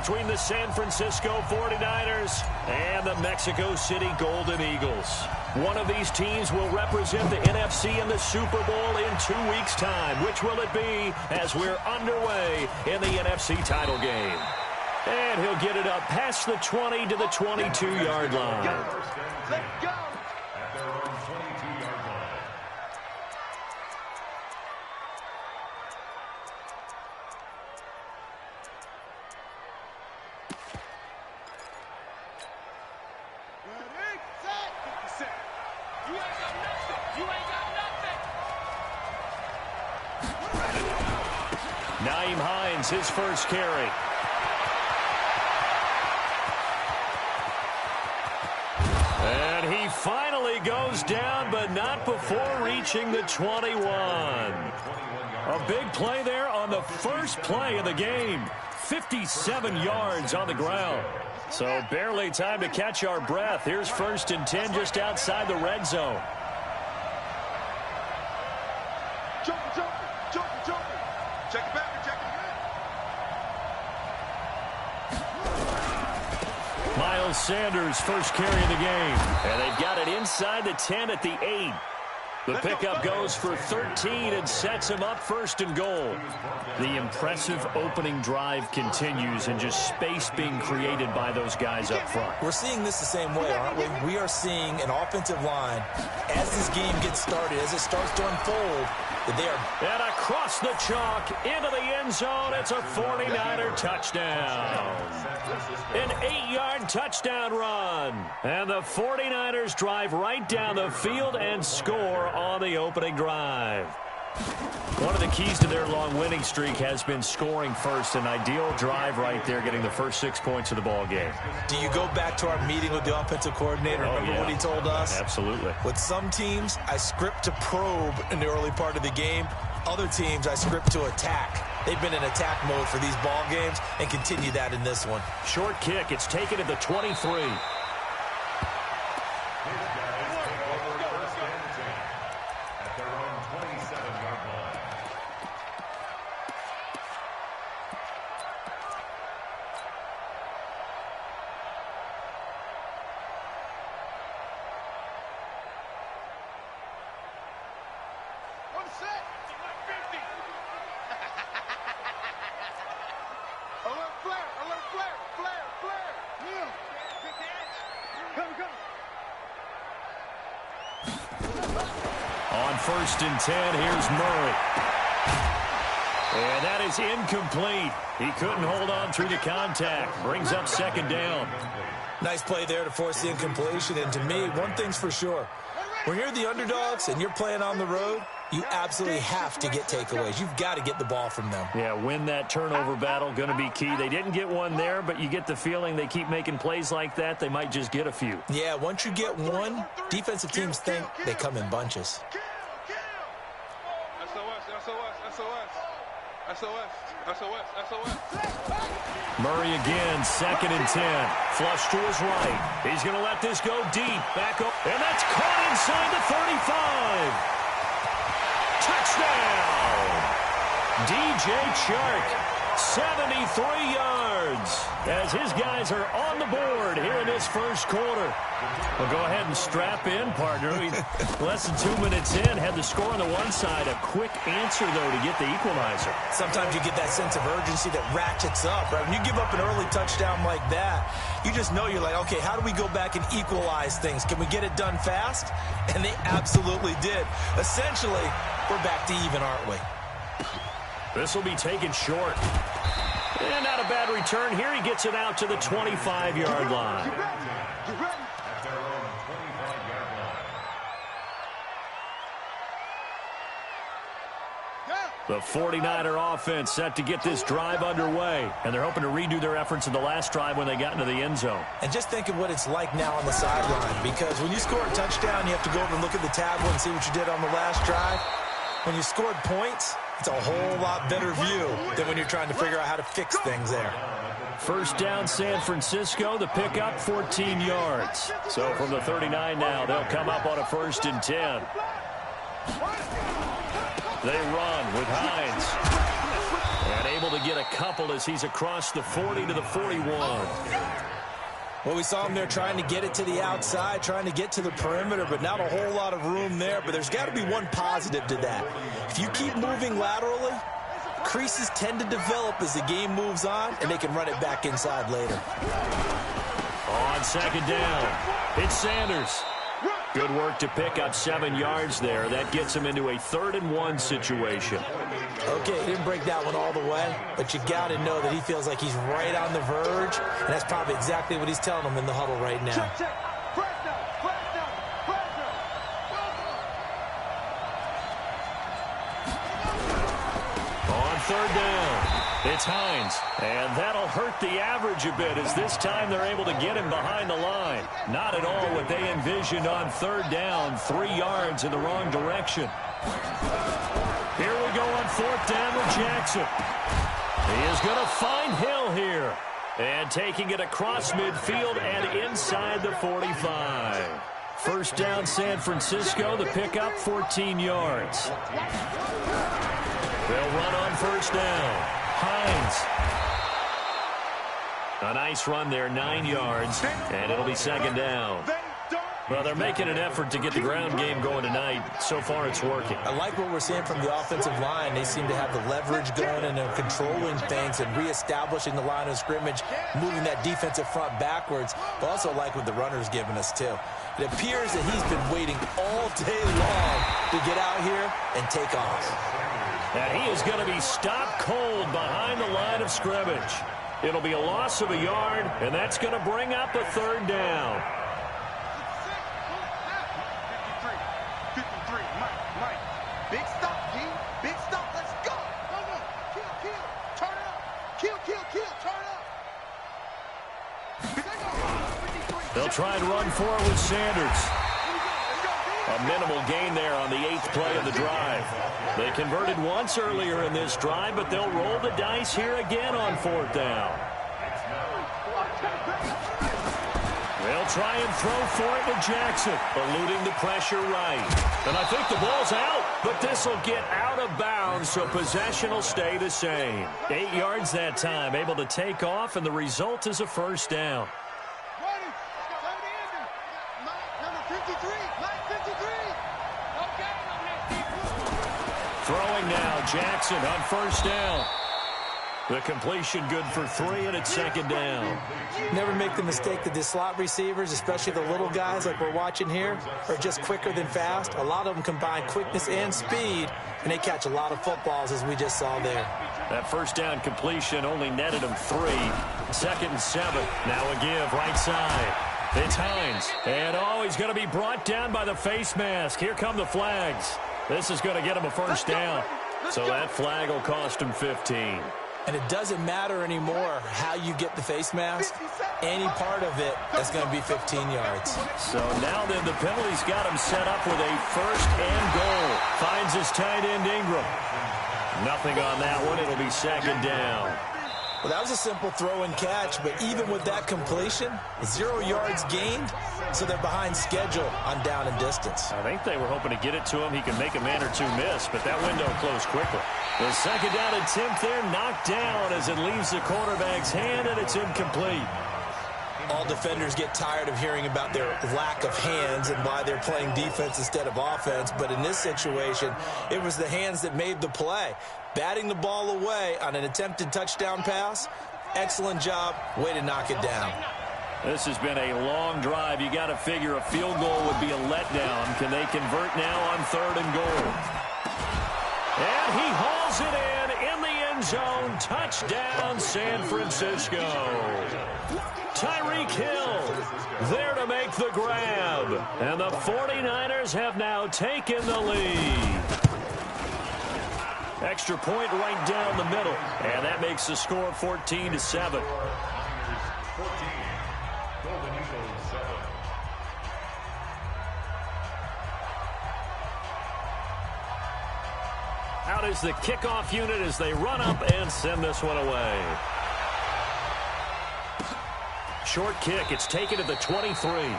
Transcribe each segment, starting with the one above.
between the San Francisco 49ers and the Mexico City Golden Eagles. One of these teams will represent the NFC in the Super Bowl in 2 weeks' time. Which will it be as we're underway in the NFC title game? And he'll get it up past the 20 to the 22-yard line. Let's go. Nyheim Hines, his first carry. And he finally goes down, but not before reaching the 21. A big play there on the first play of the game. 57 yards on the ground. So barely time to catch our breath. Here's 1st and 10 just outside the red zone. Check it back. Miles Sanders, first carry of the game. And they've got it inside the 10 at the 8. The pickup goes for 13 and sets him up 1st and goal. The impressive opening drive continues and just space being created by those guys up front. We're seeing this the same way, aren't we? We are seeing an offensive line, as this game gets started, as it starts to unfold, that they are... And across the chalk, into the end zone, it's a 49er touchdown. An 8-yard touchdown run. And the 49ers drive right down the field and score on the opening drive. One of the keys to their long winning streak has been scoring first. An ideal drive right there, getting the first 6 points of the ball game. Do you go back to our meeting with the offensive coordinator? Remember what he told us? Absolutely. With some teams, I script to probe in the early part of the game. Other teams, I script to attack. They've been in attack mode for these ball games and continue that in this one. Short kick. It's taken at the 23. On 1st and 10, here's Murray. And that is incomplete. He couldn't hold on through the contact. Brings up 2nd down. Nice play there to force the incompletion. And to me, one thing's for sure. When you're the underdogs and you're playing on the road, you absolutely have to get takeaways. You've got to get the ball from them. Yeah, win that turnover battle, going to be key. They didn't get one there, but you get the feeling they keep making plays like that, they might just get a few. Yeah, once you get one, defensive teams think they come in bunches. Murray again, 2nd and 10. Flush to his right. He's going to let this go deep. Back up. And that's caught inside the 35. Touchdown! DJ Chark, 73 yards, as his guys are on the board here in this first quarter. Well, go ahead and strap in, partner. Less than 2 minutes in, had the score on the one side. A quick answer, though, to get the equalizer. Sometimes you get that sense of urgency that ratchets up, right? When you give up an early touchdown like that, you just know you're like, okay, how do we go back and equalize things? Can we get it done fast? And they absolutely did. Essentially, we're back to even, aren't we? This will be taken short. And not a bad return here. He gets it out to the 25-yard line. The 49er offense set to get this drive underway. And they're hoping to redo their efforts in the last drive when they got into the end zone. And just think of what it's like now on the sideline. Because when you score a touchdown, you have to go over and look at the tablet and see what you did on the last drive. When you scored points, it's a whole lot better view than when you're trying to figure out how to fix things there. First down, San Francisco. The pickup, 14 yards. So from the 39 now, they'll come up on a 1st and 10. They run with Hines. And able able to get a couple as he's across the 40 to the 41. Well, we saw him there trying to get it to the outside, trying to get to the perimeter, but not a whole lot of room there. But there's got to be one positive to that. If you keep moving laterally, creases tend to develop as the game moves on, and they can run it back inside later. On second down, it's Sanders. Good work to pick up 7 yards there. That gets him into a 3rd-and-1 situation. Okay, he didn't break that one all the way, but you got to know that he feels like he's right on the verge, and that's probably exactly what he's telling them in the huddle right now. Check, check. Press now, press now, press now. On 3rd down, it's Hines, and that'll hurt the average a bit as this time they're able to get him behind the line. Not at all what they envisioned on 3rd down, 3 yards in the wrong direction. Here we go on 4th down with Jackson. He is going to find Hill here, and taking it across midfield and inside the 45. First down, San Francisco, the pickup, 14 yards. They'll run on 1st down. Hines. A nice run there, 9 yards, and it'll be 2nd down. Well, they're making an effort to get the ground game going tonight. So far, it's working. I like what we're seeing from the offensive line. They seem to have the leverage going, and they're controlling things and reestablishing the line of scrimmage, moving that defensive front backwards. But also like what the runner's giving us, too. It appears that he's been waiting all day long to get out here and take off. And he is going to be stopped cold behind the line of scrimmage. It'll be a loss of a yard, and that's going to bring up a 3rd down. 53, Mike. Big stop, D. Big stop. Let's go. Go. Kill. Turn it up. Kill. Turn it up. They'll try and run forward with Sanders. A minimal gain there on the 8th play of the drive. They converted once earlier in this drive, but they'll roll the dice here again on 4th down. They'll try and throw for it to Jackson, eluding the pressure right. And I think the ball's out, but this will get out of bounds, so possession will stay the same. 8 yards that time, able to take off, and the result is a 1st down. Throwing now, Jackson on 1st down. The completion good for 3, and it's 2nd down. Never make the mistake that the slot receivers, especially the little guys like we're watching here, are just quicker than fast. A lot of them combine quickness and speed, and they catch a lot of footballs, as we just saw there. That 1st down completion only netted him 3. 2nd and 7. Now a give right side. It's Hines. And, he's going to be brought down by the face mask. Here come the flags. This is going to get him a 1st down. So that flag will cost him 15. And it doesn't matter anymore how you get the face mask. Any part of it, that's going to be 15 yards. So now then the penalty's got him set up with a 1st and goal. Finds his tight end Ingram. Nothing on that one. It'll be 2nd down. Well, that was a simple throw and catch, but even with that completion, 0 yards gained, so they're behind schedule on down and distance. I think they were hoping to get it to him. He can make a man or two miss, but that window closed quickly. The 2nd down attempt there knocked down as it leaves the quarterback's hand, and it's incomplete. All defenders get tired of hearing about their lack of hands and why they're playing defense instead of offense. But in this situation, it was the hands that made the play. Batting the ball away on an attempted touchdown pass, excellent job. Way to knock it down. This has been a long drive. You got to figure a field goal would be a letdown. Can they convert now on 3rd and goal? And he hauls it in the end zone. Touchdown, San Francisco. Tyreek Hill there to make the grab. And the 49ers have now taken the lead. Extra point right down the middle. And that makes the score 14-7. Out is the kickoff unit as they run up and send this one away. Short kick. It's taken at the 23.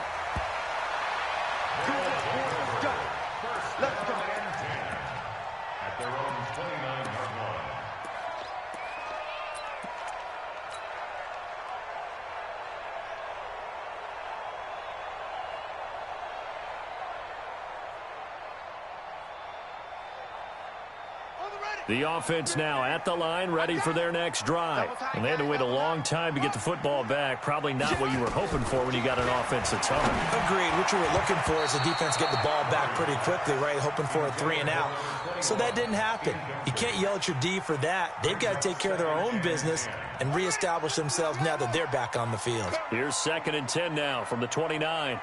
The offense now at the line, ready for their next drive. And they had to wait a long time to get the football back. Probably not what you were hoping for when you got an offense that's home. Agreed. What you were looking for is the defense get the ball back pretty quickly, right? Hoping for a 3 and out. So that didn't happen. You can't yell at your D for that. They've got to take care of their own business and reestablish themselves now that they're back on the field. Here's 2nd and 10 now from the 29.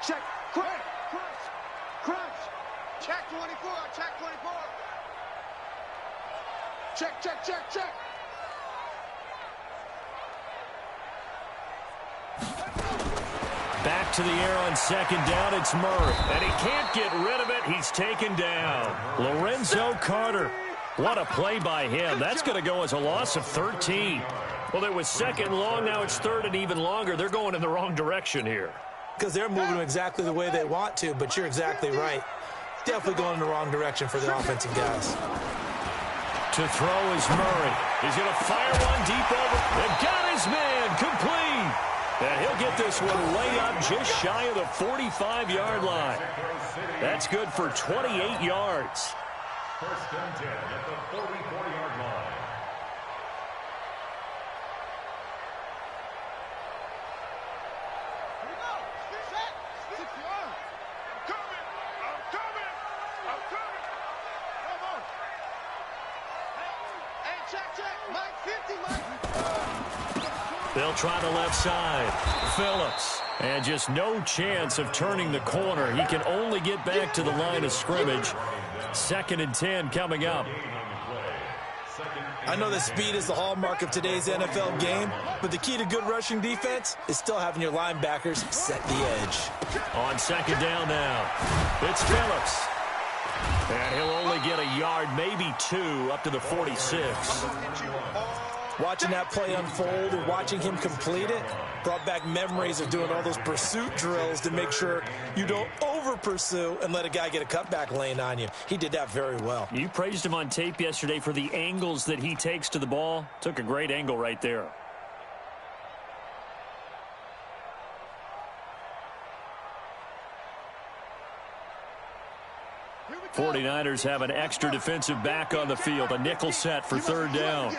Check. Crunch. Check 24. Check 24. Check. Back to the air on 2nd down. It's Murray. And he can't get rid of it. He's taken down. Lorenzo Carter. What a play by him. That's going to go as a loss of 13. Well, it was 2nd long. Now it's 3rd and even longer. They're going in the wrong direction here. Because they're moving exactly the way they want to, but you're exactly right. Definitely going in the wrong direction for the offensive guys. To throw is Murray. He's going to fire one deep over. And got his man complete. And he'll get this one way up just shy of the 45-yard line. That's good for 28 yards. 1st and 10 at the 44-yard line. They'll try the left side. Phillips. And just no chance of turning the corner. He can only get back to the line of scrimmage. 2nd and 10 coming up. I know that speed is the hallmark of today's NFL game, but the key to good rushing defense is still having your linebackers set the edge. On 2nd down now, it's Phillips. And he'll only get a yard, maybe 2, up to the 46. Watching that play unfold and watching him complete it brought back memories of doing all those pursuit drills to make sure you don't over-pursue and let a guy get a cutback lane on you. He did that very well. You praised him on tape yesterday for the angles that he takes to the ball. Took a great angle right there. '49ers have an extra defensive back on the field. A nickel set for 3rd down.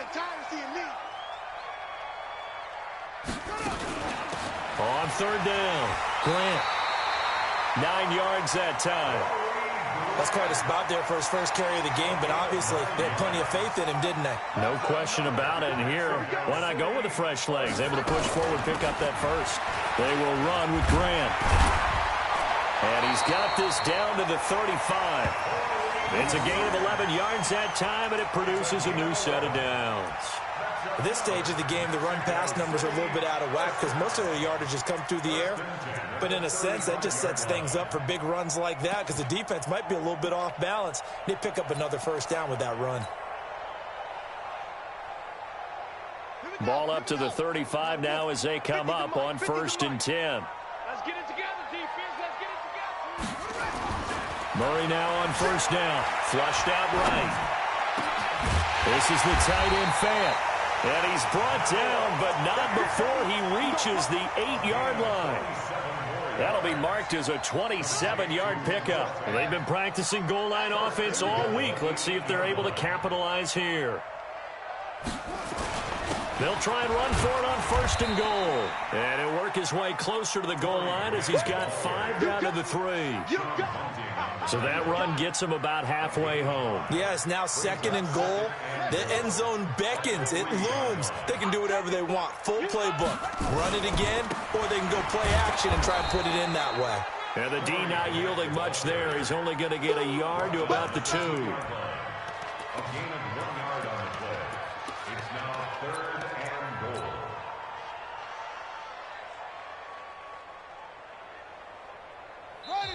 On 3rd down, Grant. 9 yards that time. That's quite a spot there for his first carry of the game, but obviously they had plenty of faith in him, didn't they? No question about it. And here, why not go with the fresh legs? Able to push forward, pick up that first. They will run with Grant. And he's got this down to the 35. It's a gain of 11 yards that time, and it produces a new set of downs. At this stage of the game, the run-pass numbers are a little bit out of whack because most of their yardage has come through the air. But in a sense, that just sets things up for big runs like that because the defense might be a little bit off balance. They pick up another 1st down with that run. Ball up to the 35 now as they come up on 1st and 10. Let's get it together, defense. Let's get it together. Murray now on 1st down. Flushed out right. This is the tight end Fant. And he's brought down, but not before he reaches the 8-yard line. That'll be marked as a 27-yard pickup. They've been practicing goal line offense all week. Let's see if they're able to capitalize here. They'll try and run for it on 1st and goal. And he'll work his way closer to the goal line as he's got 5 down to the 3. So that run gets him about halfway home. Yes, now 2nd and goal. The end zone beckons. It looms. They can do whatever they want. Full playbook. Run it again, or they can go play action and try and put it in that way. And the D not yielding much there. He's only going to get a yard to about the 2. A gain of 1 yard on the play. It's now 3rd and goal.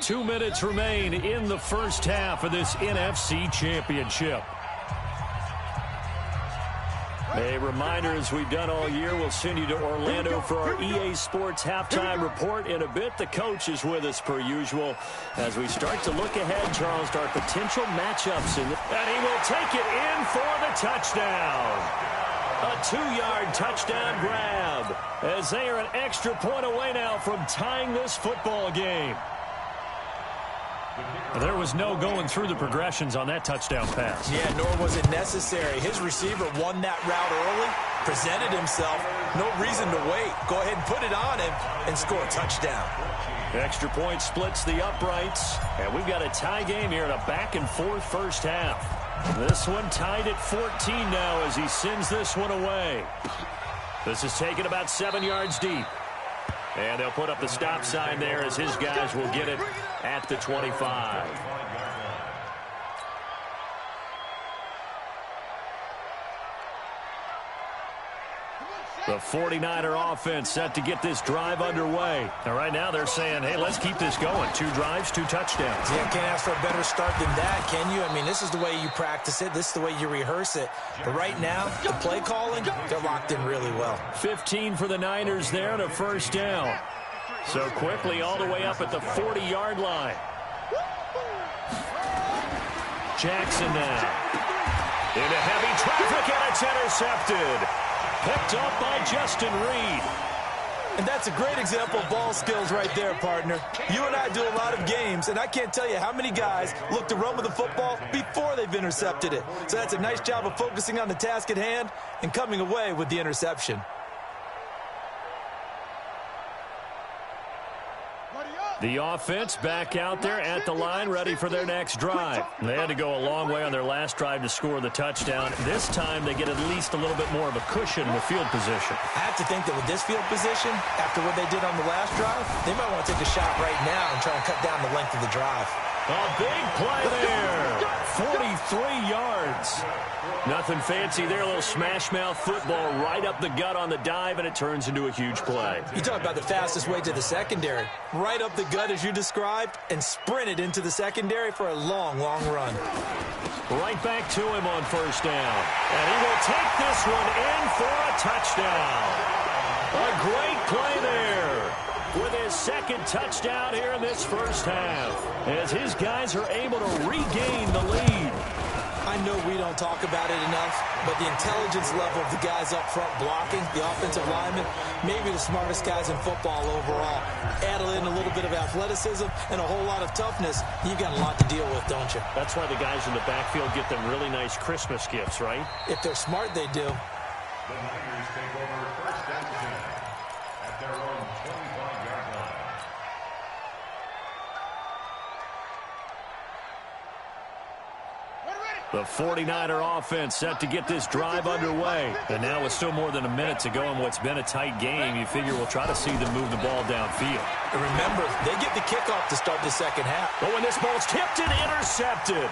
2 minutes remain in the first half of this NFC Championship. A reminder, as we've done all year, we'll send you to Orlando for our EA Sports halftime report. In a bit, the coach is with us per usual as we start to look ahead, Charles, to our potential matchups. And he will take it in for the touchdown. A 2-yard touchdown grab as they are an extra point away now from tying this football game. There was no going through the progressions on that touchdown pass. Yeah, nor was it necessary. His receiver won that route early, presented himself. No reason to wait. Go ahead and put it on him and score a touchdown. Extra point splits the uprights, and we've got a tie game here in a back-and-forth first half. This one tied at 14 now as he sends this one away. This is taken about 7 yards deep. And they'll put up the stop sign there as his guys will get it at the 25. The 49er offense set to get this drive underway. And right now they're saying, hey, let's keep this going. 2 drives, 2 touchdowns. Yeah, can't ask for a better start than that, can you? I mean, this is the way you practice it. This is the way you rehearse it. But right now, the play calling, they're locked in really well. 15 for the Niners there and a first down. So quickly all the way up at the 40-yard line. Jackson now. Into heavy traffic, and it's intercepted. Picked up by Justin Reed. And that's a great example of ball skills right there, partner. You and I do a lot of games, and I can't tell you how many guys look to run with the football before they've intercepted it. So that's a nice job of focusing on the task at hand and coming away with the interception. The offense back out there at the line, ready for their next drive. They had to go a long way on their last drive to score the touchdown. This time they get at least a little bit more of a cushion with field position. I have to think that with this field position, after what they did on the last drive, they might want to take a shot right now and try and cut down the length of the drive. A big play there. 43 yards. Nothing fancy there. A little smash-mouth football right up the gut on the dive, and it turns into a huge play. You talk about the fastest way to the secondary. Right up the gut as you described and sprinted into the secondary for a long, long run. Right back to him on first down. And he will take this one in for a touchdown. A great play there with his second touchdown here in this first half as his guys are able to regain the lead. I know we don't talk about it enough, but the intelligence level of the guys up front blocking, the offensive linemen, maybe the smartest guys in football overall. Add in a little bit of athleticism and a whole lot of toughness, you've got a lot to deal with, don't you? That's why the guys in the backfield get them really nice Christmas gifts, right? If they're smart, they do. The Niners take over first and 10 at their own 25-yard line. The 49er offense set to get this drive underway. And now with still more than a minute to go in what's been a tight game, you figure we'll try to see them move the ball downfield. And remember, they get the kickoff to start the second half. But when this ball's tipped and intercepted,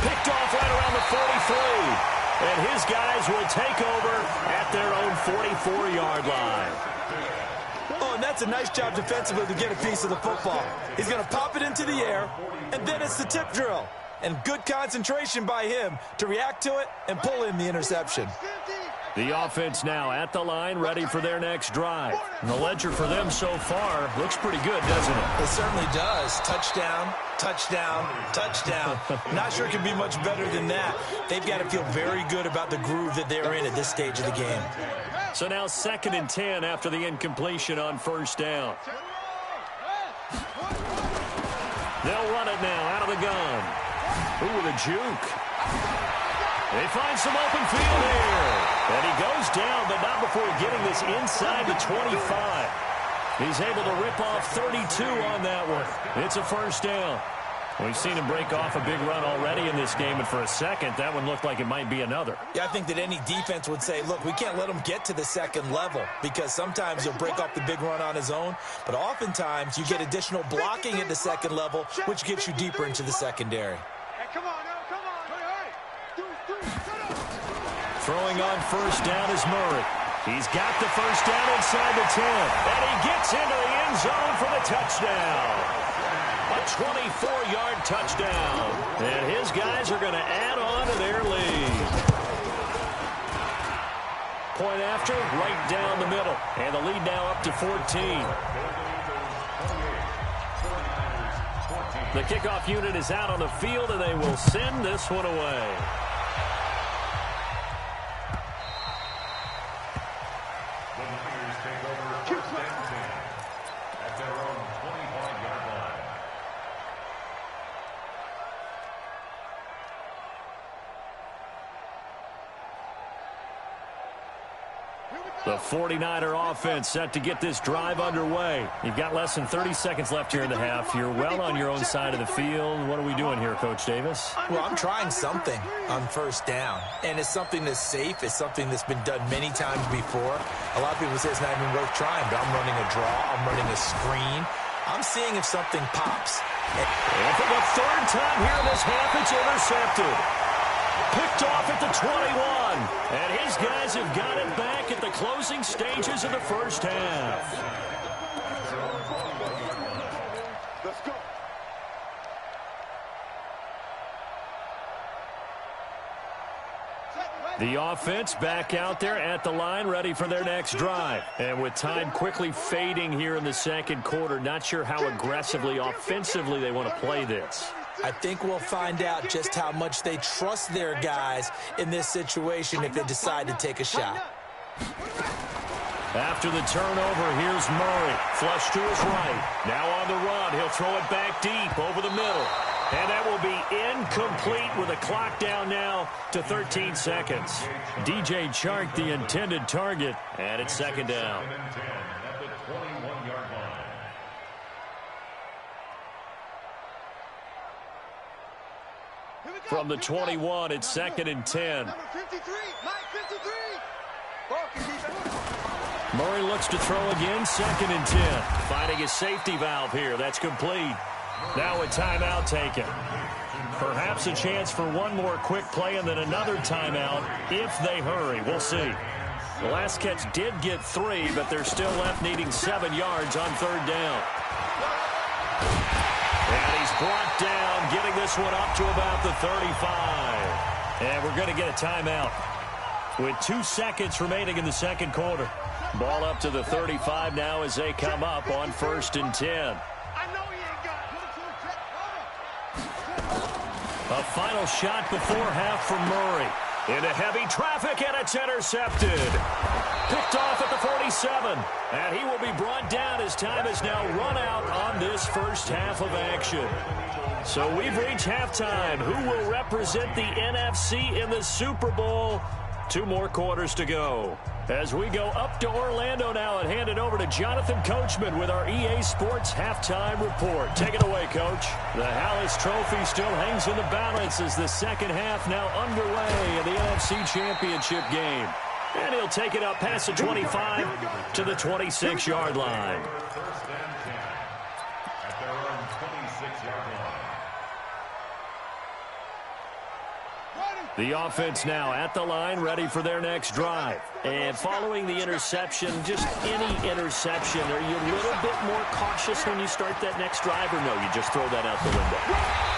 picked off right around the 43. And his guys will take over at their own 44-yard line. Oh, and that's a nice job defensively to get a piece of the football. He's going to pop it into the air, and then it's the tip drill. And good concentration by him to react to it and pull in the interception. The offense now at the line, ready for their next drive. And the ledger for them so far looks pretty good, doesn't it? It certainly does. Touchdown, touchdown, touchdown. Not sure it can be much better than that. They've got to feel very good about the groove that they're in at this stage of the game. So now 2nd and 10 after the incompletion on first down. They'll run it now out of the gun. Ooh, with a juke. They find some open field here. And he goes down, but not before getting this inside the 25. He's able to rip off 32 on that one. It's a first down. We've seen him break off a big run already in this game, and for a second, that one looked like it might be another. Yeah, I think that any defense would say, look, we can't let him get to the second level because sometimes he'll break off the big run on his own, but oftentimes you get additional blocking at the second level, which gets you deeper into the secondary. Come on, now, come on. Throwing on first down is Murray. He's got the first down inside the 10, and he gets into the end zone for the touchdown. A 24-yard touchdown. And his guys are going to add on to their lead. Point after, right down the middle. And the lead now up to 14. The kickoff unit is out on the field, and they will send this one away. The Niners take over first and 10 at their own 25-yard line. The 49er offense set to get this drive underway. You've got less than 30 seconds left here in the half. You're well on your own side of the field. What are we doing here, Coach Davis? Well, I'm trying something on first down, and it's something that's safe. It's something that's been done many times before. A lot of people say it's not even worth trying, but I'm running a draw. I'm running a screen. I'm seeing if something pops. And for the third time here in this half, it's intercepted. Picked off at the 21. And his guys have got it back at the closing stages of the first half. Let's go. The offense back out there at the line, ready for their next drive. And with time quickly fading here in the second quarter, not sure how aggressively, offensively they want to play this. I think we'll find out just how much they trust their guys in this situation if they decide to take a shot. After the turnover, here's Murray. Flush to his right. Now on the run. He'll throw it back deep over the middle. And that will be incomplete with a clock down now to 13 seconds. DJ Chark, the intended target, and it's second down. From the 21, it's second and 10. Number 53, Mike 53. Murray looks to throw again, second and 10. Finding a safety valve here. That's complete. Now a timeout taken. Perhaps a chance for one more quick play and then another timeout if they hurry. We'll see. The last catch did get 3, but they're still left needing 7 yards on third down. And he's brought down, getting this one up to about the 35. And we're going to get a timeout with 2 seconds remaining in the second quarter. Ball up to the 35 now as they come up on first and 10. A final shot before half from Murray. Into heavy traffic, and it's intercepted. Picked off at the 47. And he will be brought down as time has now run out on this first half of action. So we've reached halftime. Who will represent the NFC in the Super Bowl? 2 more quarters to go. As we go up to Orlando now and hand it over to Jonathan Coachman with our EA Sports Halftime Report. Take it away, Coach. The Hallis Trophy still hangs in the balance as the second half now underway in the NFC Championship game. And he'll take it up past the 25 to the 26-yard line. First and 10 at their own 26-yard line. The offense now at the line, ready for their next drive. And following the interception, just any interception, are you a little bit more cautious when you start that next drive, or no, you just throw that out the window?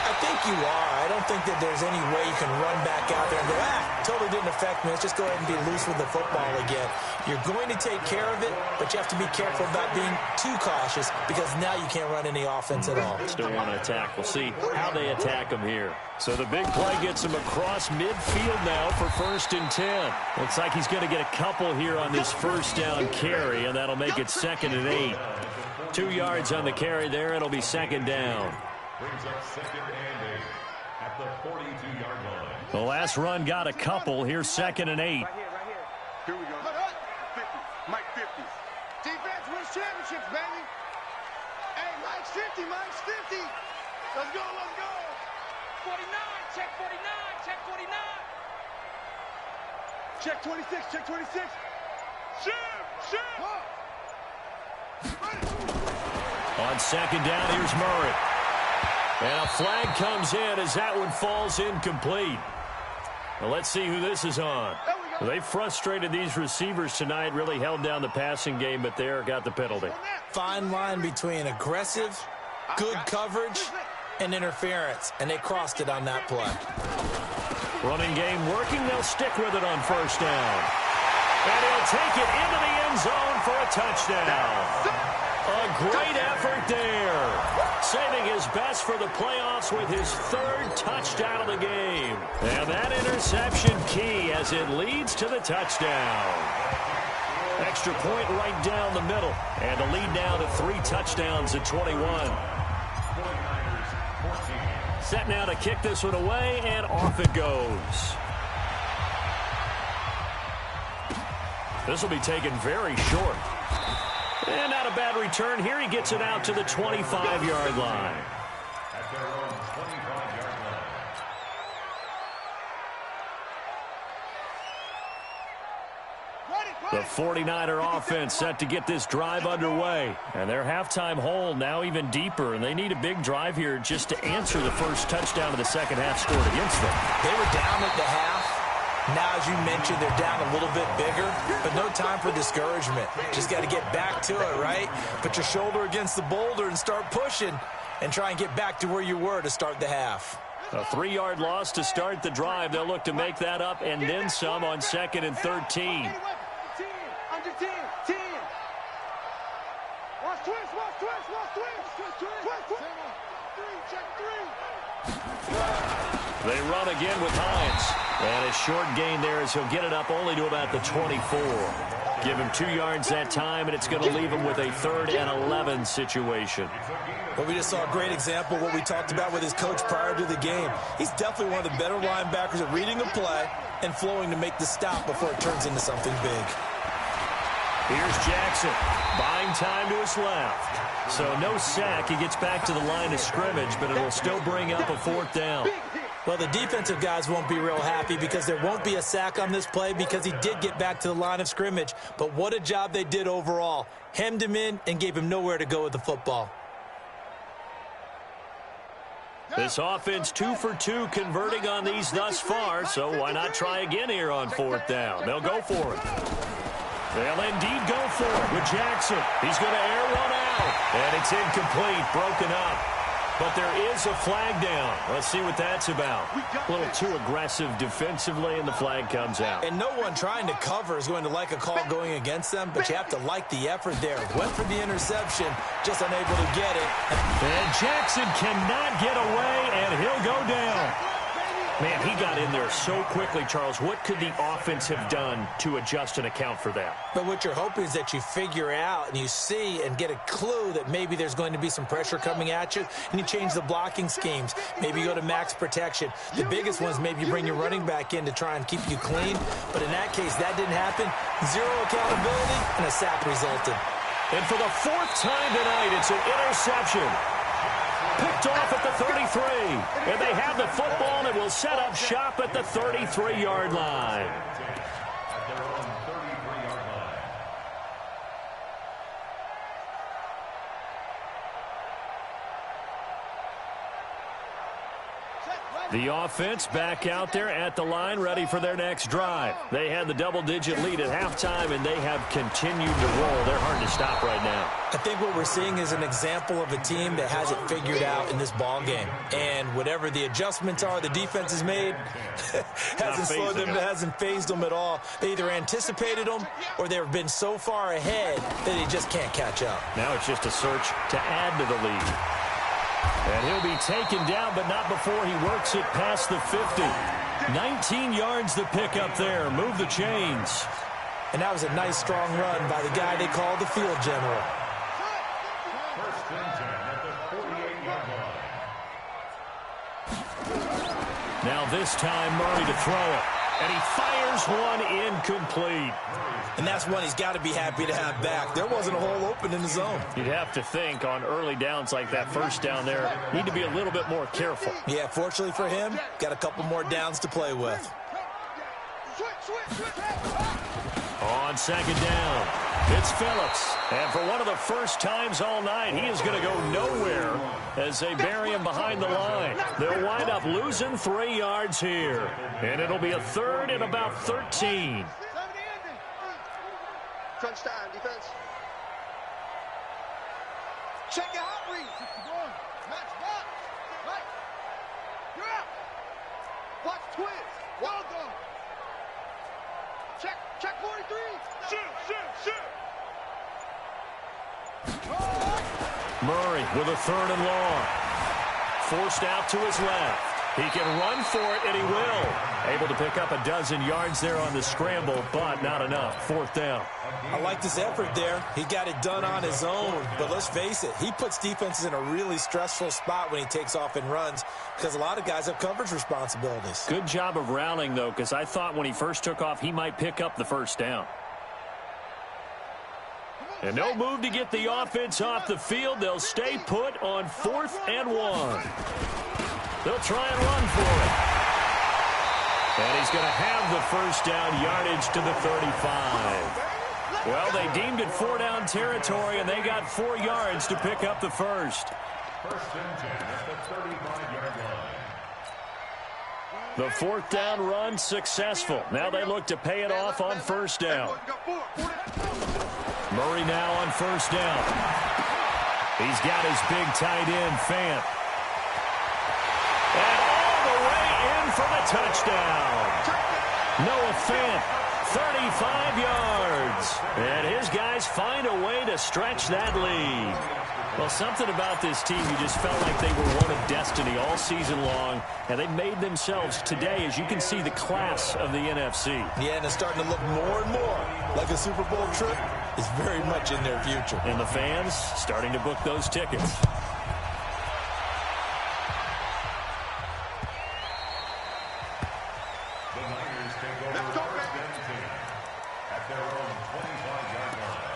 I think you are. I don't think that there's any way you can run back out there and go, totally didn't affect me. Let's just go ahead and be loose with the football again. You're going to take care of it, but you have to be careful about being too cautious because now you can't run any offense at all. Still want to attack. We'll see how they attack them here. So the big play gets him across midfield now for first and 10. Looks like he's going to get a couple here on this first down carry, and that'll make it second and 8. 2 yards on the carry there. It'll be second down. Brings up second and 8 at the 42-yard line. The last run got a couple. Here's second and 8. Right here. Here we go. 50. Mike 50. Defense wins championships, baby. Hey, Mike's 50. Mike's 50. Let's go. 49. Check 49. Check 49. Check 26. Check 26. Shoot. On second down, here's Murray. And a flag comes in as that one falls incomplete. Well, let's see who this is on. They frustrated these receivers tonight, really held down the passing game, but there got the penalty. Fine line between aggressive, good coverage, and interference, and they crossed it on that play. Running game working. They'll stick with it on first down. And he'll take it into the end zone for a touchdown. A great effort there. Saving his best for the playoffs with his 3rd touchdown of the game. And that interception key as it leads to the touchdown. Extra point right down the middle. And the lead now to 3 touchdowns at 21. Set now to kick this one away, and off it goes. This will be taken very short. And not a bad return here. He gets it out to the 25-yard line. At their own 25-yard line. The 49er offense set to get this drive underway. And their halftime hole now even deeper. And they need a big drive here just to answer the first touchdown of the second half scored against them. They were down at the half. Now, as you mentioned, they're down a little bit bigger, but no time for discouragement. Just got to get back to it, right? Put your shoulder against the boulder and start pushing and try and get back to where you were to start the half. A 3-yard loss to start the drive. They'll look to make that up and then some on 2nd and 13. 10, under 10, 10. Watch twist, watch twist, watch twist. Twist. 3, check 3. They run again with Hines. And a short gain there as he'll get it up only to about the 24. Give him 2 yards that time, and it's going to leave him with a 3rd and 11 situation. Well, we just saw a great example of what we talked about with his coach prior to the game. He's definitely one of the better linebackers at reading a play and flowing to make the stop before it turns into something big. Here's Jackson, buying time to his left. So no sack. He gets back to the line of scrimmage, but it'll still bring up a 4th down. Well, the defensive guys won't be real happy because there won't be a sack on this play because he did get back to the line of scrimmage. But what a job they did overall. Hemmed him in and gave him nowhere to go with the football. This offense 2 for 2 converting on these thus far, so why not try again here on 4th down? They'll go for it. They'll indeed go for it with Jackson. He's going to air one out, and it's incomplete, broken up. But there is a flag down. Let's see what that's about. A little too aggressive defensively, and the flag comes out. And no one trying to cover is going to like a call going against them, but you have to like the effort there. Went for the interception, just unable to get it. And Jackson cannot get away, and he'll go down. Man, he got in there so quickly, Charles. What could the offense have done to adjust and account for that? But what you're hoping is that you figure out and you see and get a clue that maybe there's going to be some pressure coming at you, and you change the blocking schemes. Maybe you go to max protection. The biggest one is maybe you bring your running back in to try and keep you clean. But in that case, that didn't happen. 0 accountability, and a sack resulted. And for the 4th time tonight, it's an interception. Picked off at the 33. And they have the football and will set up shop at the 33-yard line. At their own 33-yard line. The offense back out there at the line, ready for their next drive. They had the double-digit lead at halftime, and they have continued to roll. They're hard to stop right now. I think what we're seeing is an example of a team that has it figured out in this ball game. And whatever the adjustments are the defense has made, hasn't slowed them, hasn't phased them at all. They either anticipated them or they've been so far ahead that they just can't catch up. Now it's just a search to add to the lead. And he'll be taken down, but not before he works it past the 50. 19 yards to pick up there. Move the chains. And that was a nice, strong run by the guy they call the field general. First and 10 at the 48-yard line. Now this time Murray to throw it. And he fires one incomplete. And that's one he's got to be happy to have back. There wasn't a hole open in the zone. You'd have to think on early downs like that first down there, need to be a little bit more careful. Yeah, fortunately for him, got a couple more downs to play with. On 2nd down, it's Phillips. And for one of the first times all night, he is going to go nowhere as they bury him behind the line. They'll wind up losing 3 yards here. And it'll be a 3rd and about 13. Crunch time, defense. Check your hot read. Match box. Right. You're out. Watch twist. Well done. Check 43. Shoot. Murray with a 3rd and long. Forced out to his left. He can run for it, and he will. Able to pick up a dozen yards there on the scramble, but not enough. 4th down. I like this effort there. He got it done on his own. But let's face it, he puts defenses in a really stressful spot when he takes off and runs because a lot of guys have coverage responsibilities. Good job of rallying, though, because I thought when he first took off, he might pick up the 1st down. And no move to get the offense off the field. They'll stay put on 4th and 1. They'll try and run for it. And he's going to have the first down, yardage to the 35. Well, they deemed it 4-down territory, and they got 4 yards to pick up the first. First and 10 at the 35-yard line. The 4th down run successful. Now they look to pay it off on first down. Murray now on first down. He's got his big tight end, Fant. And all the way in for the touchdown. Noah Fant, 35 yards. And his guys find a way to stretch that lead. Well, something about this team, you just felt like they were one of destiny all season long, and they made themselves today, as you can see, the class of the NFC. Yeah, and it's starting to look more and more like a Super Bowl trip is very much in their future. And the fans starting to book those tickets. The Niners take over first and 10 at their own 25-yard line.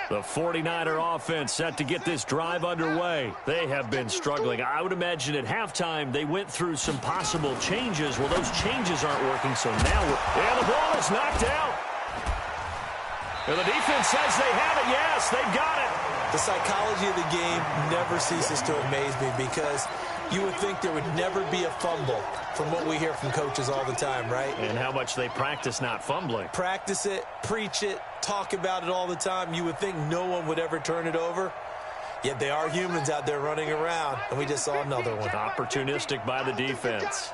The 49er offense set to get this drive underway. They have been struggling. I would imagine at halftime they went through some possible changes. Well, those changes aren't working, so now and the ball is knocked out. And the defense says they have it. Yes, they've got it. The psychology of the game never ceases to amaze me because you would think there would never be a fumble from what we hear from coaches all the time, right? And how much they practice not fumbling. Practice it, preach it, talk about it all the time. You would think no one would ever turn it over. Yet they are humans out there running around, and we just saw another one. Opportunistic by the defense.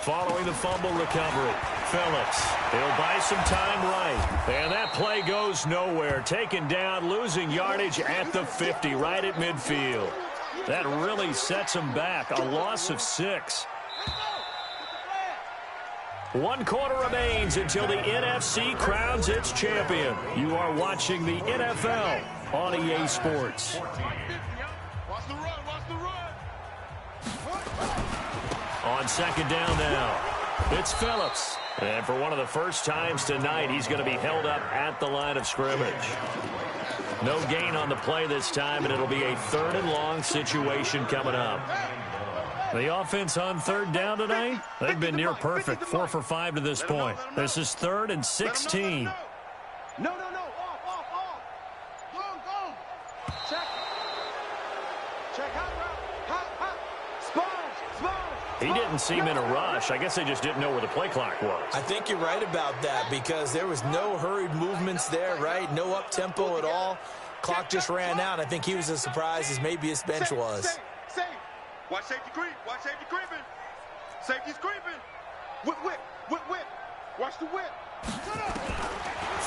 Following the fumble recovery, Phillips. He'll buy some time right. And that play goes nowhere. Taken down, losing yardage at the 50, right at midfield. That really sets him back. A loss of 6. 1 quarter remains until the NFC crowns its champion. You are watching the NFL on EA Sports. Watch the run, watch the run. On second down now, it's Phillips. And for one of the first times tonight, he's going to be held up at the line of scrimmage. No gain on the play this time, and it'll be a 3rd and long situation coming up. The offense on 3rd down tonight, they've been near perfect, 4 for 5 to this point. This is 3rd and 16. No, off. Go. Check out route. Small. He didn't seem in a rush. I guess they just didn't know where the play clock was. I think you're right about that because there was no hurried movements there, right? No up-tempo at all. Clock just ran out. I think he was as surprised as maybe his bench was. Safe. Watch safety creep. Safety's creeping. Whip. Watch the whip.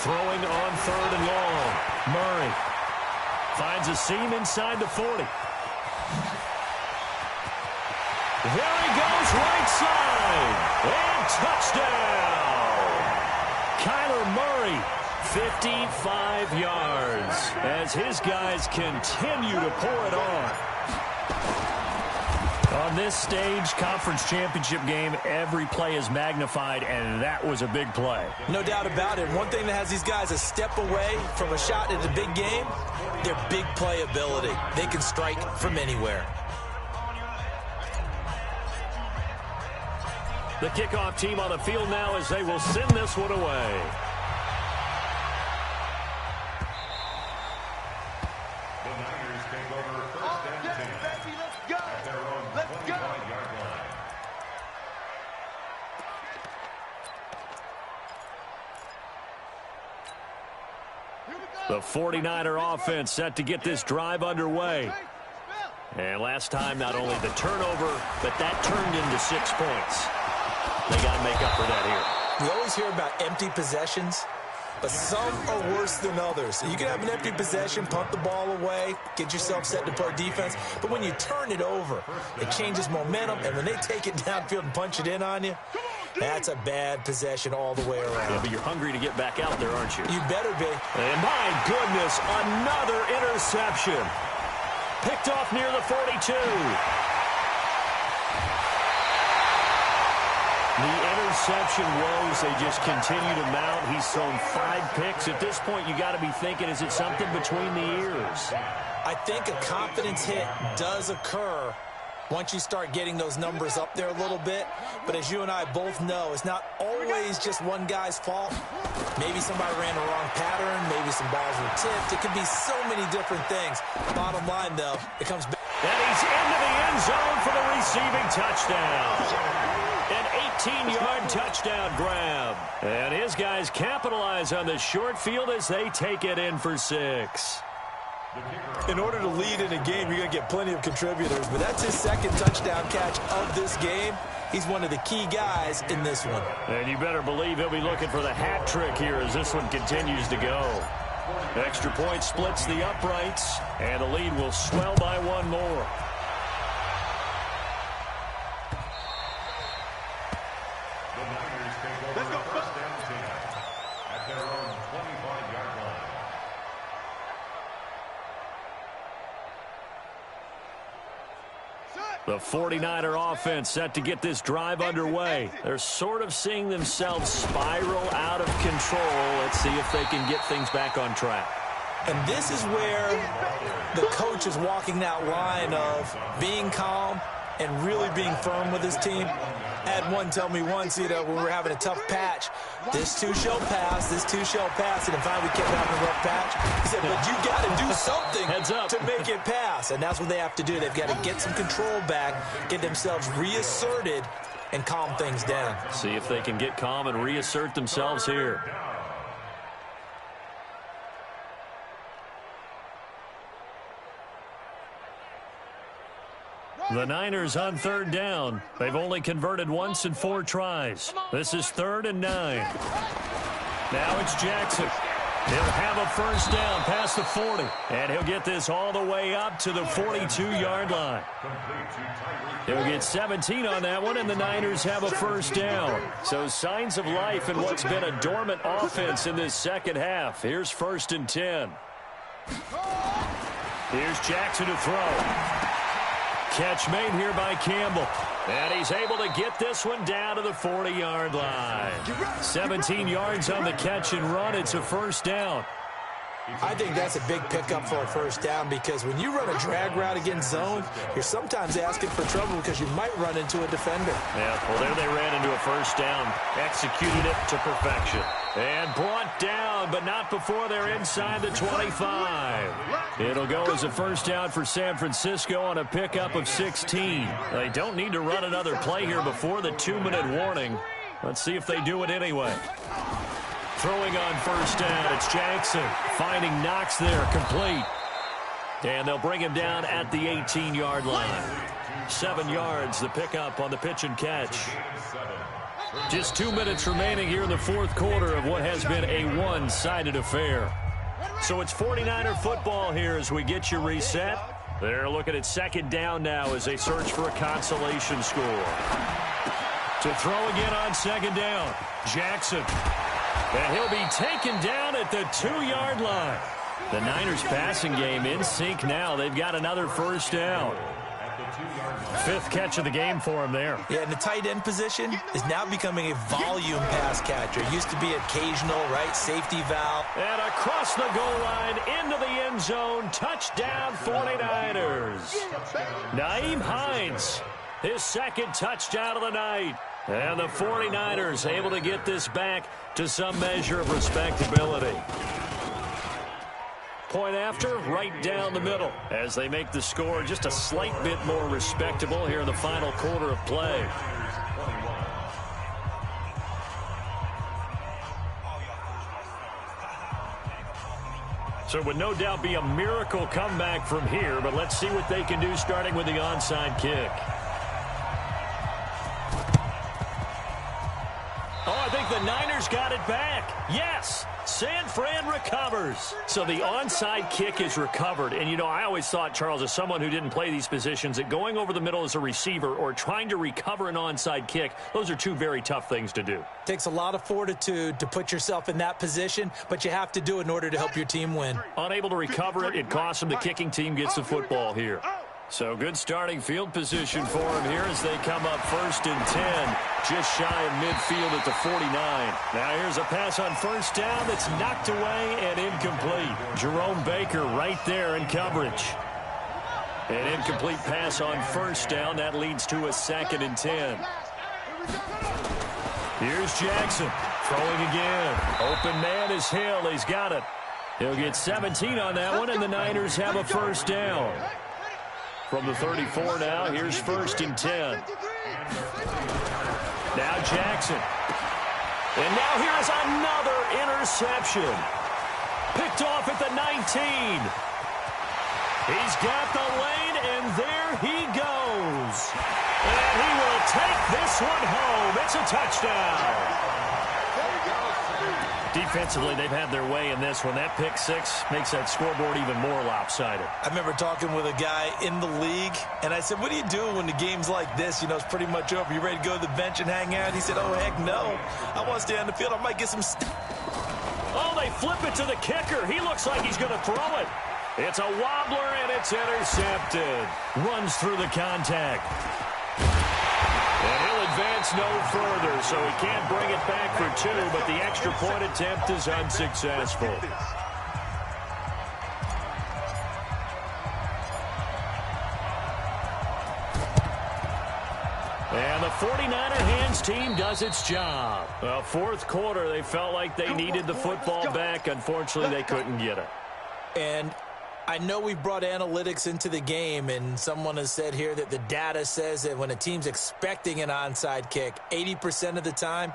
Throwing on 3rd and long. Murray finds a seam inside the 40. There he goes, right side. And touchdown. Kyler Murray, 55 yards as his guys continue to pour it on. On this stage, conference championship game, every play is magnified, and that was a big play. No doubt about it. One thing that has these guys a step away from a shot in the big game, their big play ability. They can strike from anywhere. The kickoff team on the field now as they will send this one away. The Niners take over first and 10 Baby, let's go. at their own 25-yard line. The 49er offense set to get this drive underway. And last time, not only the turnover, but that turned into 6 points. They got to make up for that here. We always hear about empty possessions. but some are worse than others. So you can have an empty possession, punt the ball away, get yourself set to play defense, but when you turn it over, it changes momentum, and when they take it downfield and punch it in on you, that's a bad possession all the way around. Yeah, but you're hungry to get back out there, aren't you? You better be. And my goodness, another interception. Picked off near the 42. The interception woes, they just continue to mount. He's thrown 5 picks. At this point, you got to be thinking, is it something between the ears? I think a confidence hit does occur once you start getting those numbers up there a little bit. But as you and I both know, it's not always just one guy's fault. Maybe somebody ran the wrong pattern. Maybe some balls were tipped. It could be so many different things. Bottom line, though, it comes back. And he's into the end zone for the receiving touchdown. An 18-yard touchdown grab. And his guys capitalize on the short field as they take it in for 6. In order to lead in a game, you're going to get plenty of contributors, but that's his second touchdown catch of this game. He's one of the key guys in this one. And you better believe he'll be looking for the hat trick here as this one continues to go. Extra point splits the uprights, and the lead will swell by 1 more. Let's go. First down 10 at their own 25-yard line. The 49er offense set to get this drive underway. They're sort of seeing themselves spiral out of control. Let's see if they can get things back on track. And this is where the coach is walking that line of being calm and really being firm with his team. I had one tell me once, when we were having a tough patch, this too shall pass, this too shall pass, and then finally we kept having a rough patch. He said, but you got to do something Heads up. to make it pass, and that's what they have to do. They've got to get some control back, get themselves reasserted, and calm things down. See if they can get calm and reassert themselves here. The Niners on 3rd down. They've only converted once in 4 tries. This is 3rd and 9. Now it's Jackson. He'll have a first down past the 40. And he'll get this all the way up to the 42-yard line. He'll get 17 on that one, and the Niners have a first down. So signs of life in what's been a dormant offense in this second half. Here's 1st and 10. Here's Jackson to throw. Catch made here by Campbell. And he's able to get this one down to the 40-yard line. 17 yards on the catch and run. It's a first down. I think that's a big pickup for a first down because when you run a drag route against zone, you're sometimes asking for trouble because you might run into a defender. Yeah, well, there they ran into a first down. Executed it to perfection. And brought down, but not before they're inside the 25. It'll go as a first down for San Francisco on a pickup of 16. They don't need to run another play here before the 2-minute warning. Let's see if they do it anyway. Throwing on first down, it's Jackson. Finding Knox there, complete. And they'll bring him down at the 18-yard line. 7 yards, the pickup on the pitch and catch. Just 2 minutes remaining here in the 4th quarter of what has been a one-sided affair. So it's 49er football here as we get you reset. They're looking at 2nd down now as they search for a consolation score. To throw again on 2nd down, Jackson. And he'll be taken down at the 2-yard line. The Niners passing game in sync now. They've got another first down. 5th catch of the game for him there. Yeah, and the tight end position is now becoming a volume pass catcher. It used to be occasional, right? Safety valve. And across the goal line into the end zone. Touchdown 49ers. Nyheim Hines, his 2nd touchdown of the night. And the 49ers able to get this back to some measure of respectability. Point after, right down the middle, as they make the score just a slight bit more respectable here in the final quarter of play. So it would no doubt be a miracle comeback from here, but let's see what they can do starting with the onside kick. Oh, I think the Niners got it back. Yes, San Fran recovers. So the onside kick is recovered. And, you know, I always thought, Charles, as someone who didn't play these positions, that going over the middle as a receiver or trying to recover an onside kick, those are two very tough things to do. Takes a lot of fortitude to put yourself in that position, but you have to do it in order to help your team win. Unable to recover it, it costs them. The kicking team gets the football here. So good starting field position for him here as they come up 1st and 10, just shy of midfield at the 49. Now here's a pass on first down that's knocked away and incomplete. Jerome Baker right there in coverage. An incomplete pass on first down. That leads to a 2nd and 10. Here's Jackson throwing again. Open man is Hill. He's got it. He'll get 17 on that one, and the Niners have a first down. From the 34 now, here's 1st and 10. Now Jackson. And now here's another interception. Picked off at the 19. He's got the lane, and there he goes. And he will take this one home. It's a touchdown. Defensively, they've had their way in this one. That pick six makes that scoreboard even more lopsided. I remember talking with a guy in the league, and I said, what do you do when the game's like this? You know, it's pretty much over. You ready to go to the bench and hang out? He said, oh, heck no. I want to stay on the field. I might get some... Oh, they flip it to the kicker. He looks like he's going to throw it. It's a wobbler, and it's intercepted. Runs through the contact. And he'll advance no further, so he can't bring it back for 2, but the extra point attempt is unsuccessful. And the 49er hands team does its job. Well, 4th quarter, they felt like they needed the football back. Unfortunately, they couldn't get it. And I know we brought analytics into the game, and someone has said here that the data says that when a team's expecting an onside kick, 80% of the time,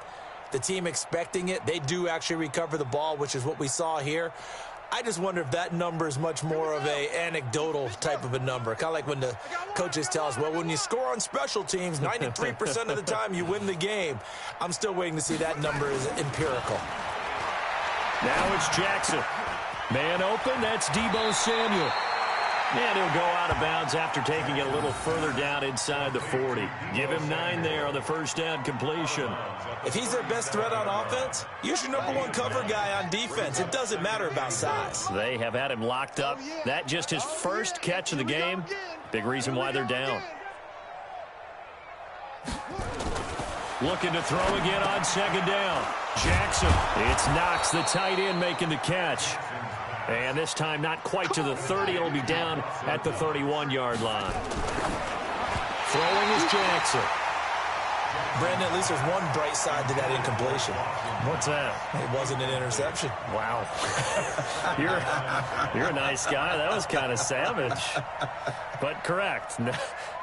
the team expecting it, they do actually recover the ball, which is what we saw here. I just wonder if that number is much more of a anecdotal type of a number. Kind of like when the coaches tell us, well, when you score on special teams, 93% of the time you win the game. I'm still waiting to see that number is empirical. Now it's Jackson. Man open, that's Deebo Samuel. And he'll go out of bounds after taking it a little further down inside the 40. Give him 9 there on the first down completion. If he's their best threat on offense, use your #1 cover guy on defense. It doesn't matter about size. They have had him locked up. That just his first catch of the game. Big reason why they're down. Looking to throw again on 2nd down. Jackson. It's Knox, the tight end, making the catch. And this time not quite to the 30. It'll be down at the 31-yard line. Throwing is Jackson. Brandon, at least there's one bright side to that incompletion. What's that? It wasn't an interception. Wow. You're a nice guy. That was kind of savage. But correct.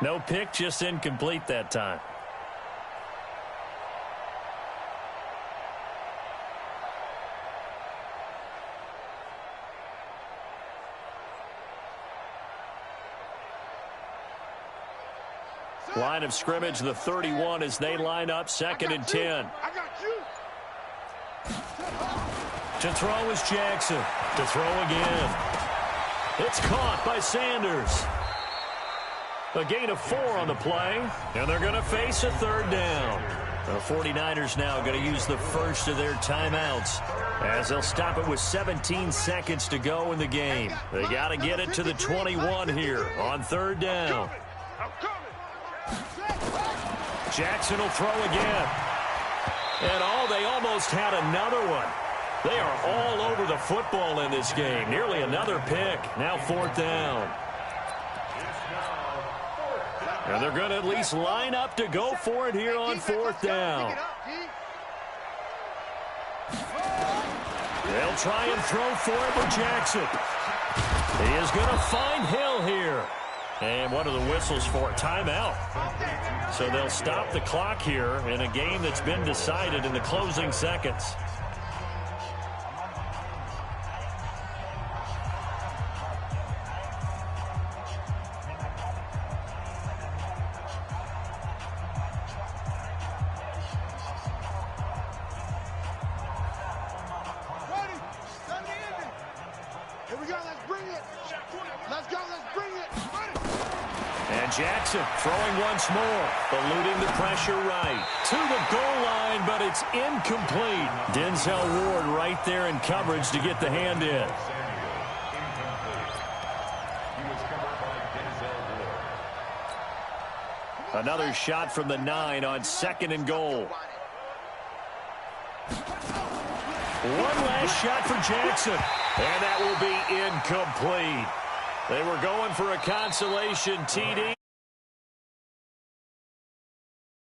No pick, just incomplete that time. Line of scrimmage, the 31 as they line up 2nd and 10. I got you. To throw is Jackson. To throw again. It's caught by Sanders. A gain of 4 on the play, and they're going to face a 3rd down. The 49ers now going to use the first of their timeouts as they'll stop it with 17 seconds to go in the game. They got to get it to the 21 here on 3rd down. Jackson will throw again. And they almost had another one. They are all over the football in this game. Nearly another pick. Now 4th down. And they're going to at least line up to go for it here on 4th down. They'll try and throw for it with Jackson. He is going to find Hill here. And what are the whistles for? Timeout. So they'll stop the clock here in a game that's been decided in the closing seconds. we go. Let's bring it. Let's go. Let's bring it. And Jackson throwing once more, eluding the pressure right. To the goal line, but it's incomplete. Denzel Ward right there in coverage to get the hand in. Another shot from the 9 on 2nd and goal. One last shot for Jackson, and that will be incomplete. They were going for a consolation TD.